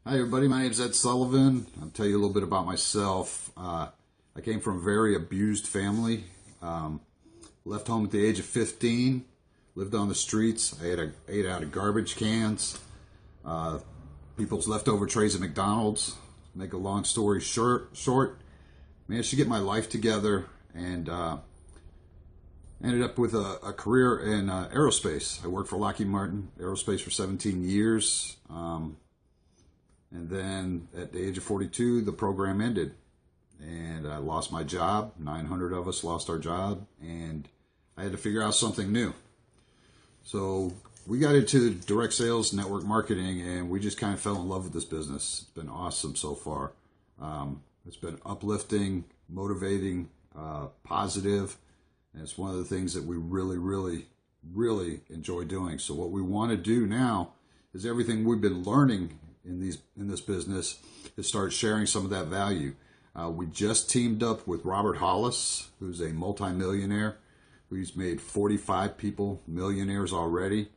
Hi, everybody. My name is Ed Sullivan. I'll tell you a little bit about myself. I came from a very abused family. Um, Left home at the age of 15. Lived on the streets. Ate out of garbage cans. Uh, People's leftover trays at McDonald's. Make a long story short, managed to get my life together and ended up with a career in aerospace. I worked for Lockheed Martin Aerospace for 17 years. And then at the age of 42, the program ended and I lost my job. 900 of us lost our job and I had to figure out something new. So we got into direct sales, network marketing, and we just kind of fell in love with this business. It's been awesome so far. It's been uplifting, motivating, positive, and it's one of the things that we really enjoy doing. So what we want to do now is everything we've been learning in this business is start sharing some of that value. We just teamed up with Robert Hollis, who's a multimillionaire, who's made 45 people millionaires already.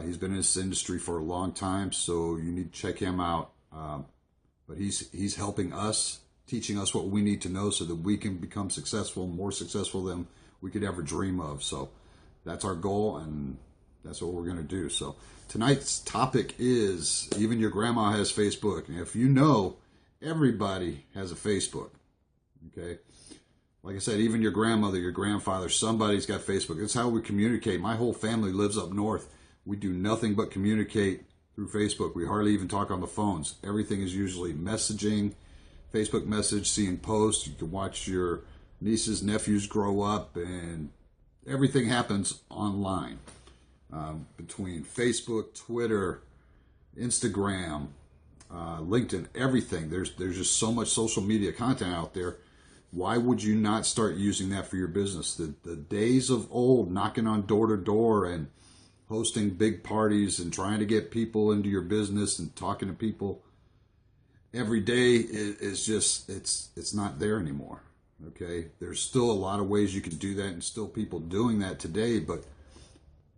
He's been in this industry for a long time, so you need to check him out. But he's helping us, teaching us what we need to know so that we can become successful, more successful than we could ever dream of. So that's our goal, and that's what we're going to do. So tonight's topic is even your grandma has Facebook. And if you know, everybody has a Facebook. Okay. Like I said, even your grandmother, your grandfather, somebody's got Facebook. It's how we communicate. My whole family lives up north. We do nothing but communicate through Facebook. We hardly even talk on the phones. Everything is usually messaging, Facebook message, seeing posts. You can watch your nieces, nephews grow up, and everything happens online. Between Facebook, Twitter, Instagram, LinkedIn, everything. There's just so much social media content out there. Why would you not start using that for your business? The days of old knocking on door to door and hosting big parties and trying to get people into your business and talking to people every day is just it's not there anymore. Okay, there's still a lot of ways you can do that and still people doing that today, but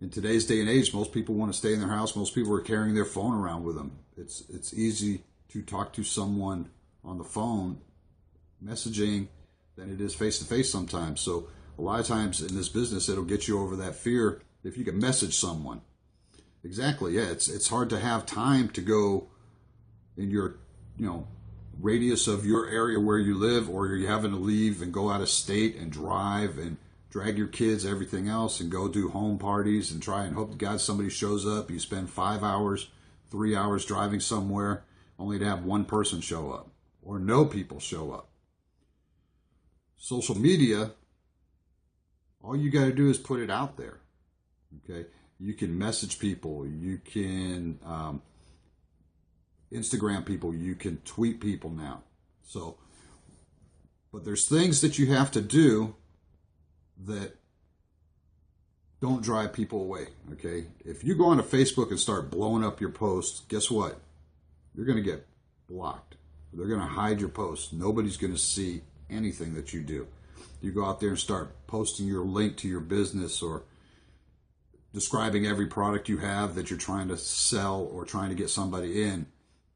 in today's day and age, most people want to stay in their house. Most people are carrying their phone around with them. It's easy to talk to someone on the phone, messaging, than it is face to face sometimes. So a lot of times in this business, it'll get you over that fear if you can message someone. Exactly. Yeah. It's hard to have time to go in your radius of your area where you live, or you're having to leave and go out of state and drive and drag your kids, everything else, and go do home parties and try and hope to God somebody shows up. You spend 5 hours, 3 hours driving somewhere only to have one person show up or no people show up. Social media, all you got to do is put it out there. Okay, you can message people, you can Instagram people, you can tweet people now. So, but there's things that you have to do that don't drive people away. Okay, if you go onto Facebook and start blowing up your posts, guess what? You're going to get blocked. They're going to hide your posts. Nobody's going to see anything that you do. You go out there and start posting your link to your business or describing every product you have that you're trying to sell or trying to get somebody in,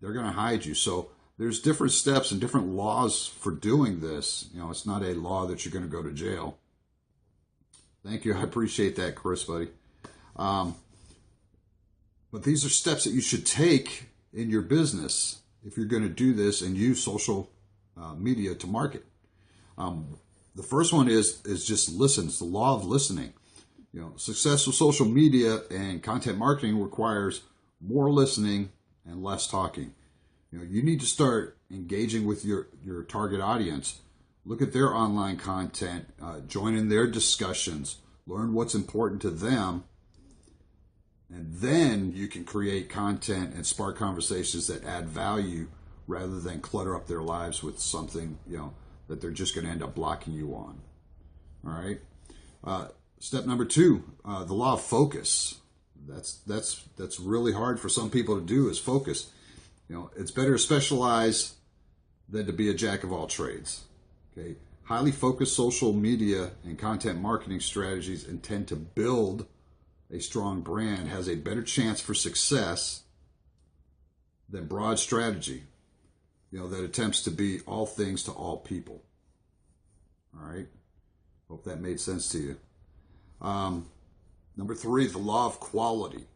they're going to hide you. So there's different steps and different laws for doing this. It's not a law that you're going to go to jail. Thank you. I appreciate that, Chris, buddy. But these are steps that you should take in your business if you're going to do this and use social media to market. The first one is just listen. It's the law of listening. Successful social media and content marketing requires more listening and less talking. You need to start engaging with your target audience. Look at their online content, join in their discussions, learn what's important to them, and then you can create content and spark conversations that add value rather than clutter up their lives with something, that they're just going to end up blocking you on. All right. Step number 2, the law of focus. That's really hard for some people to do, is focus. It's better to specialize than to be a jack of all trades. Okay. Highly focused social media and content marketing strategies intend to build a strong brand, has a better chance for success Then broad strategy, that attempts to be all things to all people. All right. Hope that made sense to you. Number 3, the law of quality.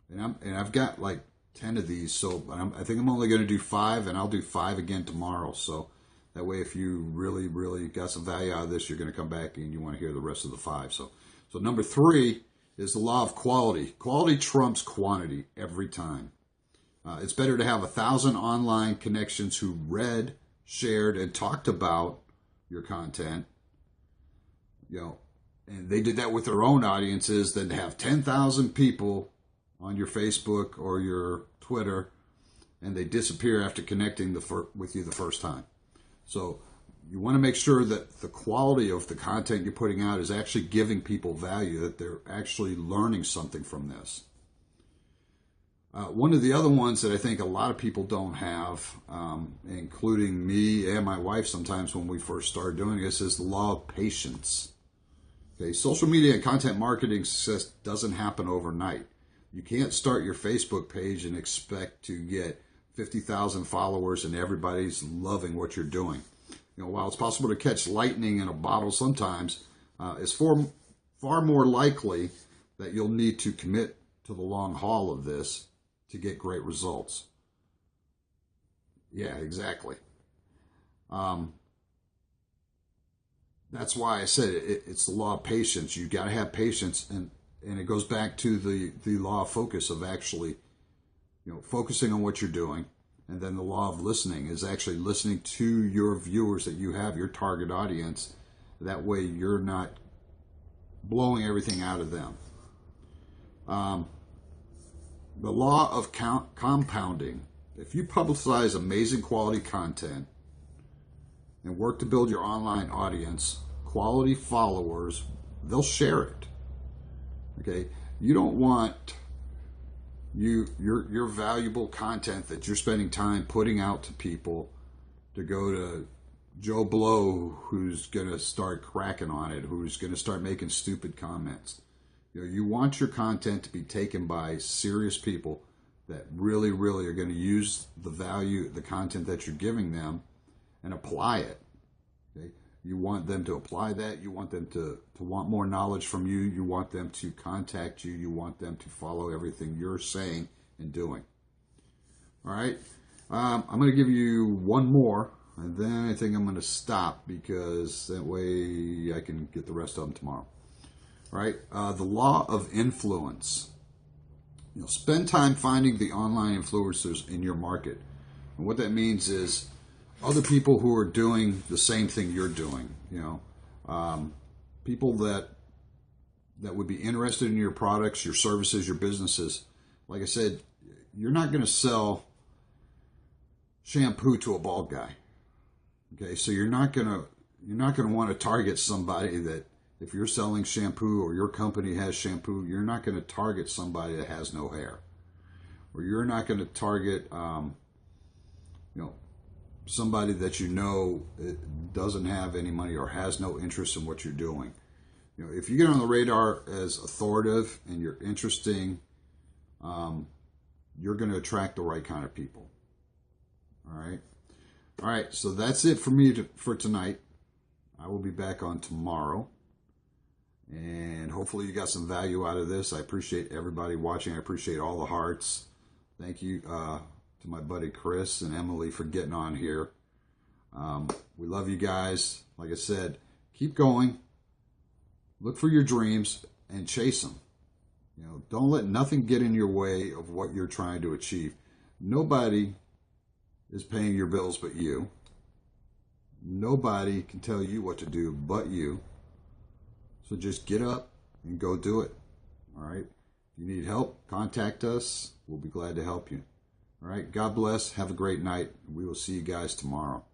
And I've got like 10 of these, so I think I'm only going to do 5, and I'll do 5 again tomorrow. So that way, if you really, really got some value out of this, you're going to come back and you want to hear the rest of the 5. So number 3 is the law of quality. Quality trumps quantity every time. It's better to have 1,000 online connections who read, shared, and talked about your content, and they did that with their own audiences, than to have 10,000 people on your Facebook or your Twitter, and they disappear after connecting with you the first time. So you want to make sure that the quality of the content you're putting out is actually giving people value, that they're actually learning something from this. One of the other ones that I think a lot of people don't have, including me and my wife sometimes when we first started doing this, is the law of patience. Okay, social media and content marketing success doesn't happen overnight. You can't start your Facebook page and expect to get 50,000 followers and everybody's loving what you're doing. While it's possible to catch lightning in a bottle sometimes, it's far more likely that you'll need to commit to the long haul of this to get great results. Yeah, exactly. That's why I said it's the law of patience. You got to have patience, and it goes back to the law of focus of actually, focusing on what you're doing, and then the law of listening is actually listening to your viewers that you have, your target audience. That way, you're not blowing everything out of them. The law of compounding. If you publicize amazing quality content and work to build your online audience, quality followers, they'll share it. Okay? You don't want your valuable content that you're spending time putting out to people to go to Joe Blow, who's going to start cracking on it, who's going to start making stupid comments. You want your content to be taken by serious people that really, really are going to use the content that you're giving them and apply it. Okay? You want them to apply that. You want them to want more knowledge from you. You want them to contact you. You want them to follow everything you're saying and doing. All right? I'm going to give you one more, and then I think I'm going to stop because that way I can get the rest of them tomorrow. All right? The law of influence. Spend time finding the online influencers in your market. And what that means is other people who are doing the same thing you're doing. People that would be interested in your products, your services, your businesses. Like I said, you're not going to sell shampoo to a bald guy. Okay, so you're not going to want to target somebody that, if you're selling shampoo or your company has shampoo, you're not going to target somebody that has no hair, or you're not going to target somebody that doesn't have any money or has no interest in what you're doing. If you get on the radar as authoritative and you're interesting, you're going to attract the right kind of people. All right. So that's it for me for tonight. I will be back on tomorrow, and hopefully you got some value out of this. I appreciate everybody watching. I appreciate all the hearts. Thank you to my buddy Chris and Emily for getting on here. We love you guys. Like I said, keep going. Look for your dreams and chase them. Don't let nothing get in your way of what you're trying to achieve. Nobody is paying your bills but you. Nobody can tell you what to do but you. So just get up and go do it. All right? If you need help, contact us. We'll be glad to help you. All right? God bless. Have a great night. We will see you guys tomorrow.